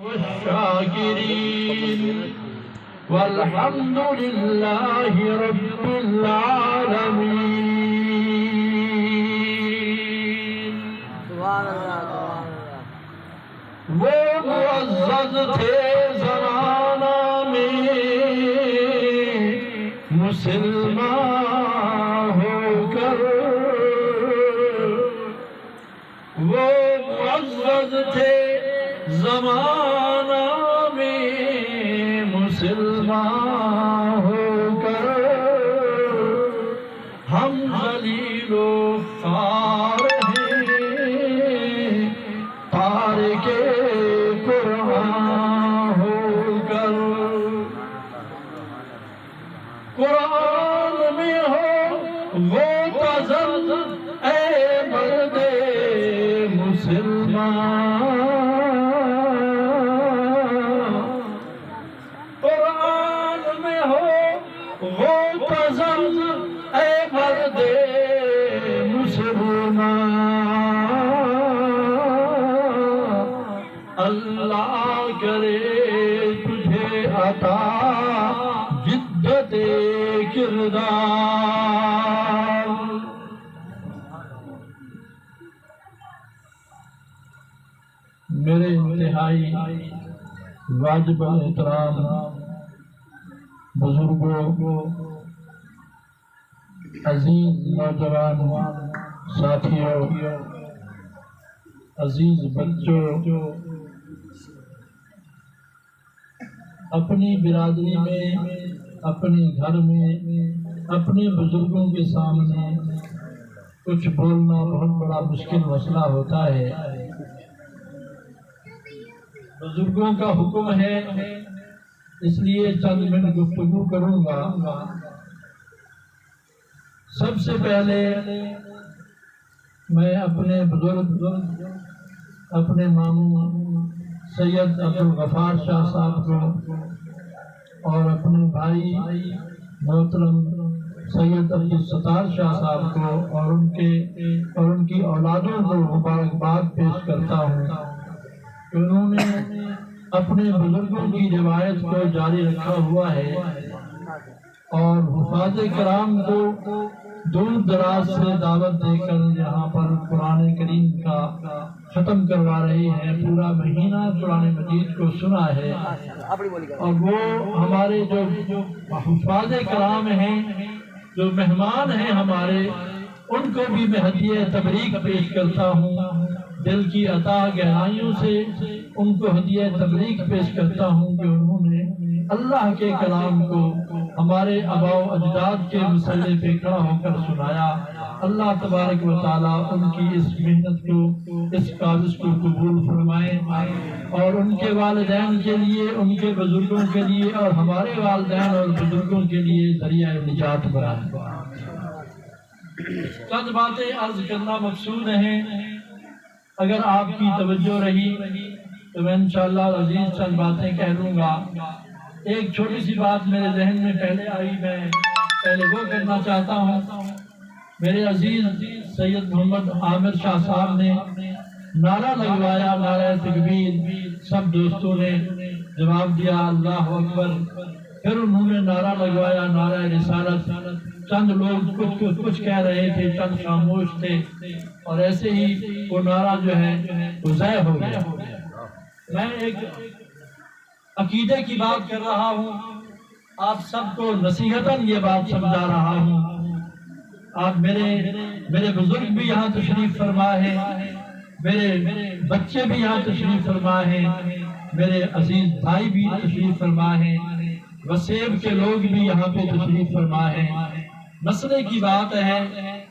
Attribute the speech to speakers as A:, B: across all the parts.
A: والشاكرين والحمد لله رب العالمين.
B: سبحان اللہ سبحان اللہ.
A: وہ معزز تھے زمانہ میں مسلمان ہو کر، وہ معزز تھے زمانہ میں مسلمان ہو کر، ہم ذلیل و خوار ہیں تارک قرآن ہو کر. قرآن میں ہو وہ تزل اے مرد مسلمان، قرآن میں ہو وہ تزل اے مرد مسلمان. اللہ کرے تجھے عطا جدت کردار. میرے انتہائی واجب احترام بزرگوں، عزیز نوجوان ساتھیوں، عزیز بچوں، اپنی برادری میں، اپنے گھر میں، اپنے بزرگوں کے سامنے کچھ بولنا بہت بڑا مشکل مسئلہ ہوتا ہے. بزرگوں کا حکم ہے، اس لیے چند منٹ گفتگو کروں گا. سب سے پہلے میں اپنے بزرگ، اپنے ماموں سید عبدالغفار شاہ صاحب کو اور اپنے بھائی محترم سید عبدالستار شاہ صاحب کو اور ان کی اولادوں کو مبارکباد پیش کرتا ہوں کہ انہوں نے اپنے بزرگوں کی روایت کو جاری رکھا ہوا ہے اور حفاظ کرام کو دور دراز سے دعوت دے کر یہاں پر قرآن کریم کا ختم کروا رہی ہیں. پورا مہینہ قرآن مجید کو سنا ہے اور وہ ہمارے جو حفاظ کرام ہیں، جو مہمان ہیں ہمارے، ان کو بھی میں ہدیہ تبریک پیش کرتا ہوں. دل کی عطا گہرائیوں سے ان کو ہدیہ تبریک پیش کرتا ہوں کہ انہوں نے اللہ کے کلام کو ہمارے آباء و اجداد کے مسئلے پہ کھڑا ہو کر سنایا. اللہ تبارک و تعالیٰ ان کی اس محنت کو، اس کاوش کو قبول فرمائے اور ان کے والدین کے لیے، ان کے بزرگوں کے لیے اور ہمارے والدین اور بزرگوں کے لیے ذریعہ نجات بنائے. چند باتیں عرض کرنا مقصود ہیں. اگر آپ کی توجہ رہی تو میں انشاءاللہ عزیز چند باتیں کہہ لوں گا. ایک چھوٹی سی بات میرے ذہن میں پہلے آئی، میں پہلے وہ کرنا چاہتا ہوں. میرے عزیز سید محمد عامر شاہ صاحب نے نعرہ لگوایا، نعرہ تکبیر. سب دوستوں نے جواب دیا اللہ اکبر. پھر انہوں نے نعرہ لگوایا نعرہ رسالت. چند لوگ کچھ کہہ رہے تھے، چند خاموش تھے اور ایسے ہی وہ نعرہ جو ہے وہ ضائع ہو گیا. میں ایک عقیدے کی بات کر رہا ہوں، آپ سب کو نصیحتاً یہ بات سمجھا رہا ہوں. آپ میرے بزرگ بھی یہاں تشریف فرما ہیں، میرے بچے بھی یہاں تشریف فرما ہیں، میرے عزیز بھائی بھی تشریف فرما ہیں، وسیب کے لوگ بھی یہاں پہ تشریف فرما ہیں. مسئلے کی بات ہے،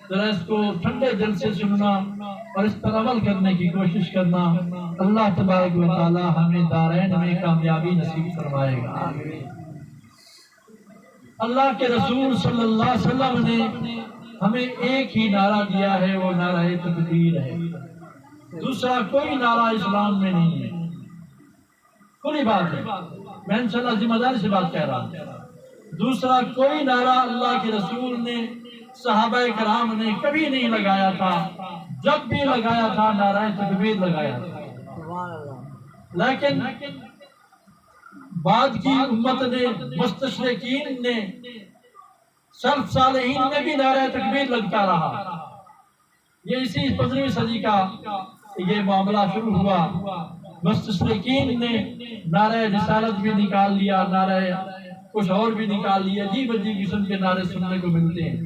A: ذرا اس کو ٹھنڈے دل سے سننا اور اس پر عمل کرنے کی کوشش کرنا. اللہ تبارک و تعالی ہمیں دارین میں کامیابی نصیب فرمائے گا. اللہ کے رسول صلی اللہ علیہ وسلم نے ہمیں ایک ہی نعرہ دیا ہے، وہ نعرہ تکبیر ہے. دوسرا کوئی نعرہ اسلام میں نہیں ہے. کھلی بات ہے، میں انشاءاللہ ذمہ داری سے بات کہہ رہا ہوں. دوسرا کوئی نعرہ اللہ کے رسول نے، صحابہ کرام نے کبھی نہیں لگایا تھا. جب بھی لگایا تھا نعرہ تکبیر لگایا تھا. لیکن بعد کی امت نے، مستشرقین نے، سلف صالحین نے بھی نعرہ تکبیر لگتا رہا۔ یہ اسی 15ویں صدی کا یہ معاملہ شروع ہوا۔ مستشرقین نے نعرہ رسالت بھی نکال لیا، نعرہ کچھ اور بھی نکال لیا، عجیب عجیب قسم کے نعرے سننے کو ملتے ہیں۔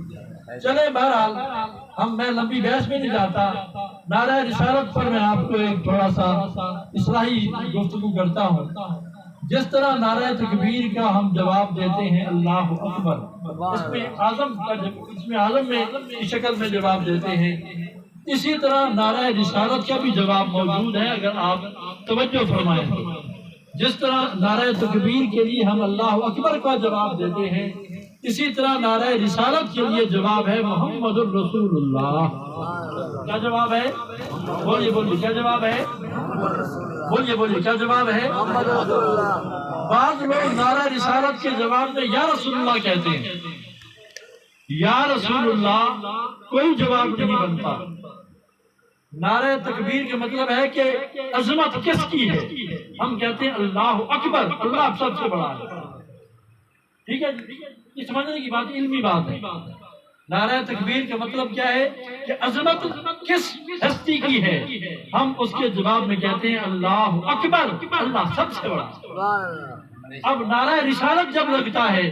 A: چلے بہرحال میں لمبی بحث میں نہیں جاتا، نعرہ رسالت پر میں آپ کو ایک تھوڑا سا اصلاحی گفتگو کرتا ہوں۔ جس طرح نعرہ تکبیر کا ہم جواب دیتے ہیں اللہ اکبر، اس میں اعظم میں کی شکل میں جواب دیتے ہیں، اسی طرح نعرہ رسالت کا بھی جواب موجود ہے اگر آپ توجہ فرمائیں تو۔ جس طرح نعرہ تکبیر کے لیے ہم اللہ اکبر کا جواب دیتے ہیں، اسی طرح نعرہ رسالت کے لیے جواب ہے محمد الرسول اللہ۔ کیا جواب ہے؟ بولیے بولیے، کیا جواب ہے؟ بولیے بولیے، کیا جواب ہے؟ بعض لوگ نعرہ رسالت کے جواب میں یا رسول اللہ کہتے ہیں، یا رسول اللہ کوئی جواب نہیں بنتا۔ نعرہ تکبیر کا مطلب ہے کہ عظمت کس کی ہے، ہم کہتے ہیں اللہ اکبر، اللہ سب سے بڑا ہے۔ ٹھیک ہے، یہ سمجھنے کی بات، علمی بات ہے۔ نعرہ تکبیر کا مطلب کیا ہے کہ عظمت کس ہستی کی ہے، ہم اس کے جواب میں کہتے ہیں اللہ اکبر، اللہ سب سے بڑا۔ اب نعرہ رسالت جب لگتا ہے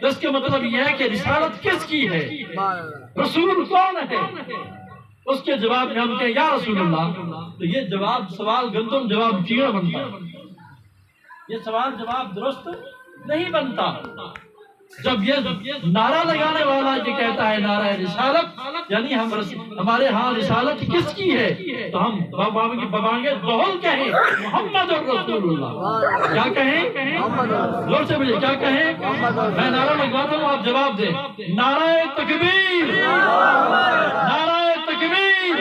A: تو اس کا مطلب یہ ہے کہ رسالت کس کی ہے، رسول کون ہے، اس کے جواب میں ہم کہیں یا رسول اللہ، تو یہ جواب سوال گندم جواب چیڑا بنتا ہے، یہ سوال جواب درست نہیں بنتا۔ جب یہ نعرہ لگانے والا یہ کہتا ہے نعرہ رسالت، یعنی ہمارے ہاں رسالت کس کی ہے، تو ہم بابانگے دوہل کہیں محمد الرسول اللہ۔ کیا کہیں؟ زور سے بولیے، کیا کہیں؟ میں نعرہ لگواتا ہوں، آپ جواب دیں، نعرہ تکبیر، نعرہ تکبیر،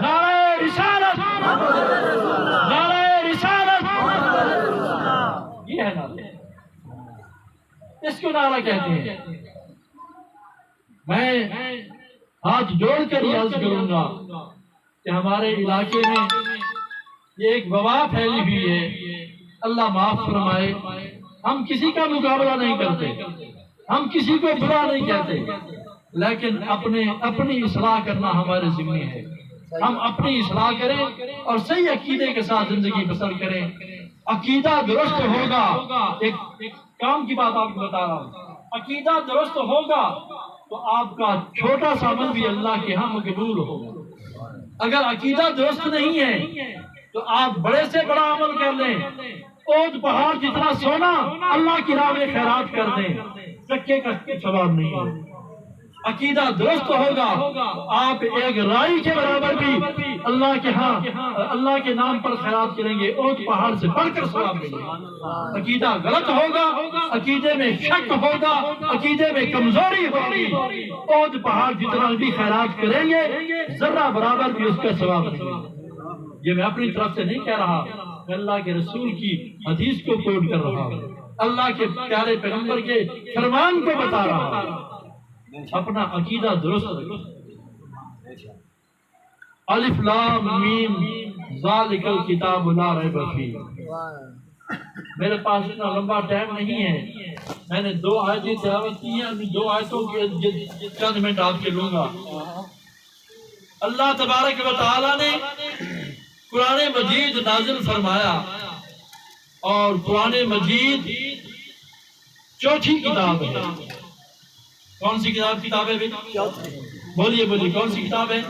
A: نعرہ رسالت، نعرہ رسالت، یہ ہے نعرہ، اس کو نعرہ کہتے ہیں۔ میں ہاتھ جوڑ کر یہ عرض کروں گا کہ ہمارے علاقے میں یہ ایک وبا پھیلی ہوئی ہے، اللہ معاف فرمائے، ہم کسی کا مقابلہ نہیں کرتے، ہم کسی کو برا نہیں کہتے، لیکن اپنی اصلاح کرنا ہمارے ذمہ ہے۔ ہم اپنی اصلاح کریں اور صحیح عقیدے کے ساتھ زندگی بسر کریں۔ عقیدہ درست ہوگا، ایک کام کی بات آپ کو بتا رہا ہوں، عقیدہ درست ہوگا تو آپ کا چھوٹا سا عمل بھی اللہ کے ہاں مقبول ہوگا۔ اگر عقیدہ درست نہیں ہے تو آپ بڑے سے بڑا عمل کر لیں، اونٹ پہاڑ جتنا سونا اللہ کی راہ میں خیرات کر دیں، چکے کا ثواب نہیں ہے۔ عقیدہ درست ہوگا، آپ ایک رائی کے برابر بھی اللہ کے ہاں اللہ کے نام پر خیرات کریں گے، اونٹ پہاڑ سے بڑھ کر ثواب ملے گا۔ عقیدہ غلط ہوگا، عقیدے میں شک ہوگا، عقیدے میں کمزوری ہوگی، اونٹ پہاڑ جتنا بھی خیرات کریں گے ذرہ برابر بھی اس کا ثواب نہیں ملے۔ یہ میں اپنی طرف سے نہیں کہہ رہا، میں اللہ کے رسول کی حدیث کو کوٹ کر رہا ہوں، اللہ کے پیارے پیغمبر کے فرمان کو بتا رہا ہوں۔ اپنا عقیدہ درست رکھو۔ الف لام میم ذالک الکتاب لا ریب فیہ۔ میرے پاس اتنا لمبا ٹائم نہیں ہے، میں نے 2 آیتیں تلاوت کی ہیں، ابھی 2 آیتوں کے چند منٹ آپ کے لوں گا۔ اللہ تبارک و تعالی نے قرآن مجید نازل فرمایا، اور قرآن مجید چوتھی کتاب ہے۔ کون سی کتاب ہے؟ بولیے بولیے، کون سی کتاب ہے؟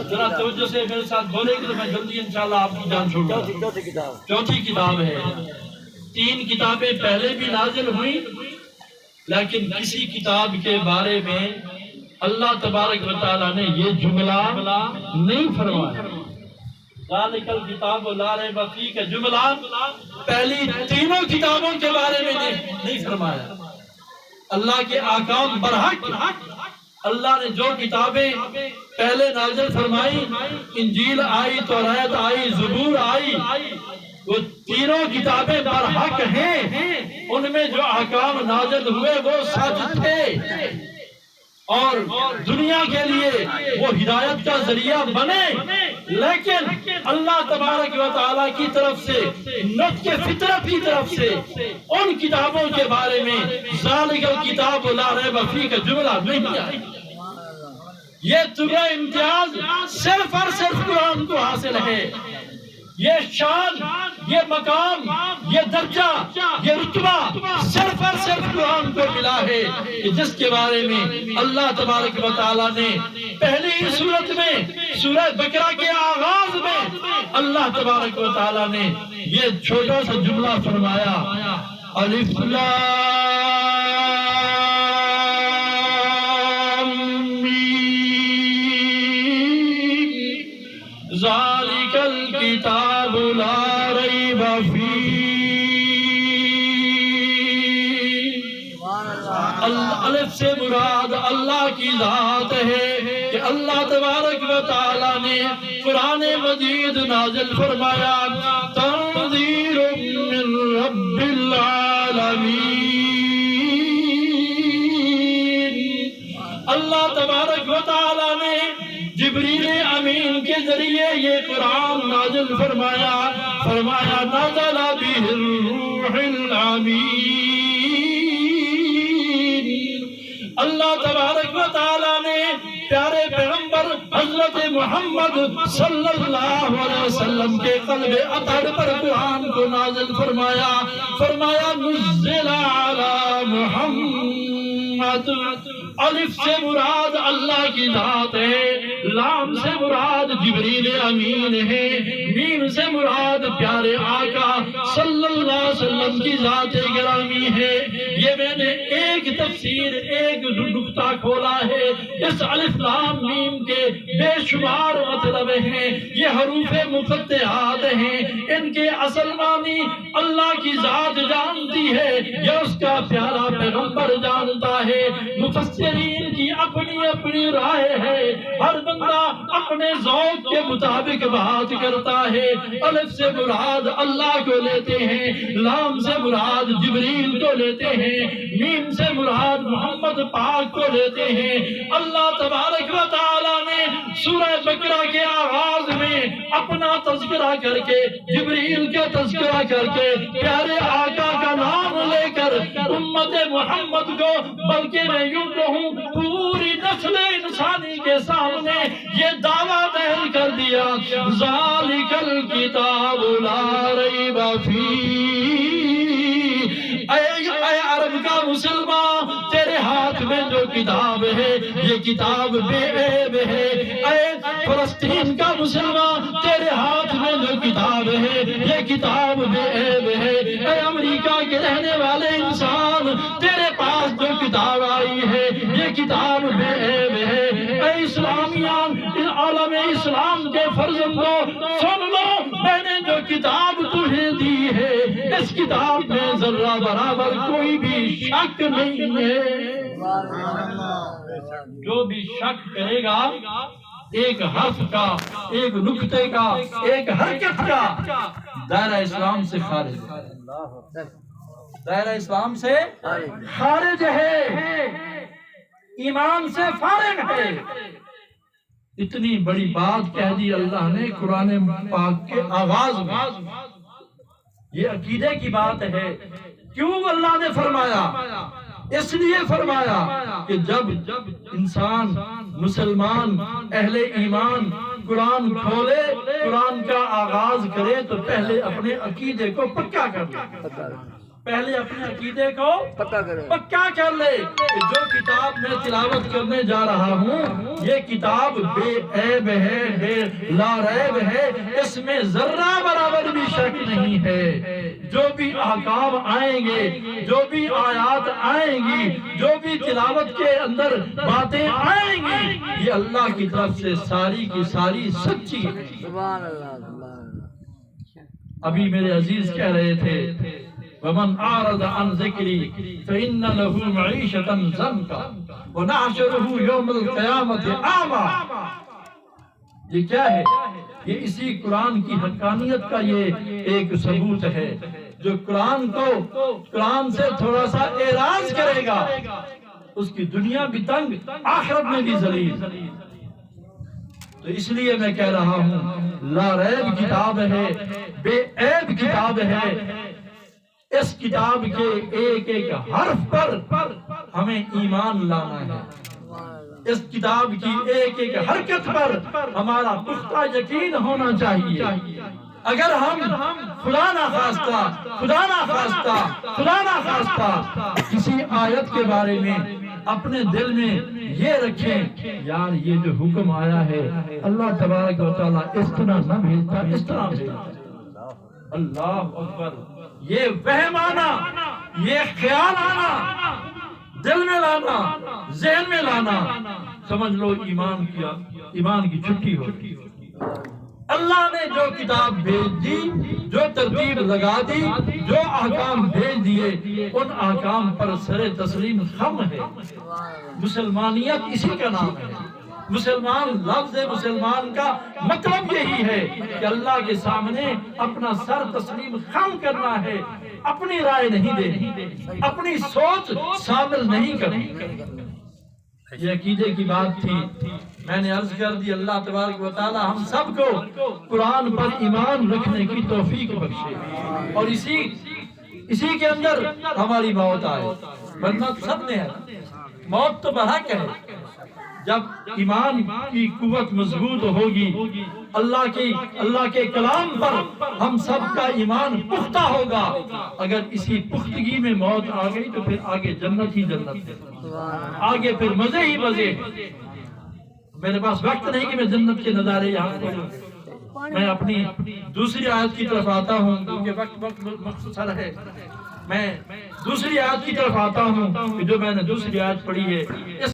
A: ذرا توجہ سے میرے ساتھ بولے گی تو میں جلدی انشاءاللہ آپ کی جان چھوڑوں گا۔ چوتھی کتاب ہے۔ 3 کتابیں پہلے بھی نازل ہوئی، لیکن کسی کتاب کے بارے میں اللہ تبارک و تعالیٰ نے یہ جملہ نہیں فرمایا۔ ذالک الکتاب لا ریب فیہ کا جملہ پہلی 3 کتابوں کے بارے میں نہیں فرمایا۔ اللہ کے احکام برحق، اللہ نے جو کتابیں پہلے نازل فرمائی، انجیل آئی، توریت آئی، زبور آئی، وہ 3 کتابیں برحق ہیں، ان میں جو احکام نازل ہوئے وہ سچ تھے، اور دنیا کے لیے وہ ہدایت کا ذریعہ بنے، لیکن اللہ تبارک و تعالیٰ کی طرف سے نطق فطرت کی طرف سے ان کتابوں کے بارے میں ذالک الکتاب لا ریب فیہ کا جملہ نہیں آیا۔ یہ تمہیں امتیاز صرف اور صرف قرآن کو حاصل ہے، یہ شان، یہ مقام، یہ درجہ، یہ رتبہ صرف اور صرف قرآن کو ملا ہے، کہ جس کے بارے میں اللہ تبارک و تعالیٰ نے پہلی ہی صورت میں سورہ بقرہ کے آغاز میں اللہ تبارک و تعالیٰ نے یہ چھوٹا سا جملہ فرمایا، الف لام ذالک الکتاب لا ریب فیہ۔ الف سے مراد اللہ کی ذات ہے کہ اللہ تبارک و تعالیٰ نے قرآن مجید نازل فرمایا، تنزیل من رب العالمین۔ اللہ تبارک و تعالیٰ نے جبریل امین کے ذریعے یہ قرآن نازل فرمایا نازل بہ الروح الامین۔ اللہ تبارک و تعالیٰ نے پیارے پیغمبر حضرت محمد صلی اللہ علیہ وسلم کے قلب اطہر پر قرآن کو نازل فرمایا نزل علی محمد۔ الف سے مراد اللہ کی ذات ہے، لام سے مراد جبریل امین ہے، میم سے مراد پیارے آقا صلی اللہ علیہ وسلم کی ذات گرامی ہے۔ یہ میں نے ایک تفسیر، ایک نقطہ کھولا ہے، اس الف لام میم کے بے شمار مطلب ہیں، یہ حروف مقطعات ہیں، ان کے اصل معنی اللہ کی ذات جانتی ہے یا اس کا پیارا پیغمبر جانتا ہے۔ مفسرین کی اپنی اپنی رائے ہے، ہر بندہ اپنے ذوق کے مطابق بات کرتا ہے۔ الف سے مراد اللہ کو لیتے ہیں، لام سے مراد جبریل کو لیتے ہیں، میم سے مراد محمد پاک کو لیتے ہیں۔ اللہ تبارک و تعالیٰ نے سورہ بقرہ کے آغاز میں اپنا تذکرہ کر کے، جبریل کا تذکرہ کر کے، پیارے آقا کا نام لے کر امت محمد کو، بلکہ میں یوں کہوں پوری نسل انسانی کے سامنے یہ دعویٰ دہل کر دیا، ذالک الکتاب لا ریب فیہ۔ اے عرب کا مسلمان، تیرے ہاتھ میں جو کتاب ہے یہ کتاب بے عیب ہے۔ اے فلسطین کا مسلمان، تیرے ہاتھ میں جو کتاب ہے یہ کتاب بے عیب ہے۔ اے امریکہ کے رہنے والے انسان، تیرے پاس جو کتاب آئی ہے یہ کتاب بے عیب ہے۔ اے اسلامیان، عالم اسلام کے فرزندوں، سن لو، میں نے جو کتاب تمہیں دی ہے اس کتاب میں ذرہ برابر کوئی بھی شک نہیں ہے۔ جو بھی شک کرے گا ایک حرف کا، ایک نقطے کا، ایک حرکت کا، دائرہ اسلام سے خارج ہے، دائرہ اسلام سے خارج ہے، ایمان سے فارغ ہے۔ اتنی بڑی بات کہہ دی اللہ نے قرآن پاک کے آغاز میں۔ یہ عقیدے کی بات ہے۔ کیوں اللہ نے فرمایا؟ اس لیے فرمایا کہ جب انسان، مسلمان، اہل ایمان قرآن کھولے، قرآن کا آغاز کرے تو پہلے اپنے عقیدے کو پکا کر لے، پہلے اپنے عقیدے کو پکا کر لے کہ جو کتاب میں تلاوت کرنے جا رہا ہوں یہ کتاب بے عیب ہے، لا ریب ہے، اس میں ذرہ برابر بھی شک نہیں ہے۔ جو بھی احکام آئیں گے، جو بھی آیات آئیں گی، جو بھی تلاوت کے اندر باتیں آئیں گی، یہ اللہ کی طرف سے ساری کی ساری سچی ہے۔
B: سبحان اللہ، سبحان اللہ۔
A: ابھی میرے عزیز کہہ رہے تھے وَمَنْ أَعْرَضَ عَنْ ذِكْرِي فَإِنَّ لَهُ مَعِيشَةً ضَنْكًا وَنَحْشُرُهُ يَوْمَ الْقِيَامَةِ أَعْمَى۔ یہ کیا ہے؟ یہ اسی قرآن کی حقانیت کا یہ ایک ثبوت ہے۔ جو قرآن سے تھوڑا سا اعراض کرے گا اس کی دنیا بھی تنگ، آخرت میں بھی ذلیل۔ تو اس لیے میں کہہ رہا ہوں لا ریب کتاب ہے، بے عیب کتاب ہے، اس کتاب کے ایک ایک حرف پر ہمیں ایمان لانا ہے، اس کتاب کی ایک ایک حرکت پر ہمارا پختہ یقین ہونا چاہیے۔ اگر ہم خدا نہ خواستہ کسی آیت کے بارے میں اپنے دل میں یہ رکھیں یار یہ جو حکم آیا ہے اللہ تبارک و تعالیٰ اس طرح نہ بھیجتا، اس طرح بھیجتا، اللہ اکبر، یہ وہم آنا، یہ خیال آنا، دل میں لانا، ذہن میں لانا، سمجھ لو ایمان کی چھٹی ہوتی۔ اللہ نے جو کتاب بھیج دی، جو ترتیب لگا دی، جو احکام بھیج دیے، ان احکام پر سر تسلیم خم ہے۔ مسلمانیت اسی کا نام ہے۔ مسلمان لفظ مسلمان کا مطلب یہی ہے کہ اللہ کے سامنے اپنا سر تسلیم خم کرنا ہے، اپنی رائے نہیں دینی، اپنی سوچ شامل نہیں کرنی۔ یہ عقیدے کی بات تھی، میں نے عرض کر دی اللہ تبارک و تعالی ہم سب کو قرآن پر ایمان رکھنے کی توفیق بخشے، اور اسی کے اندر ہماری موت آئے، ورنہ سب نے ہے موت تو برحق ہے۔ جب ایمان کی قوت مضبوط ہوگی، اللہ کے کلام پر ہم سب کا ایمان پختہ ہوگا، اگر اسی پختگی میں موت آ گئی تو پھر آگے جنت ہی جنت ہے، آگے پھر مزے ہی مزے۔ میرے پاس وقت نہیں کہ میں جنت کے نظارے یہاں کروں، میں اپنی دوسری آیت کی طرف آتا ہوں کیونکہ وقت مختصر ہے۔ میں دوسری آیت کی طرف آتا ہوں کہ جو میں نے دوسری آیت پڑھی ہے،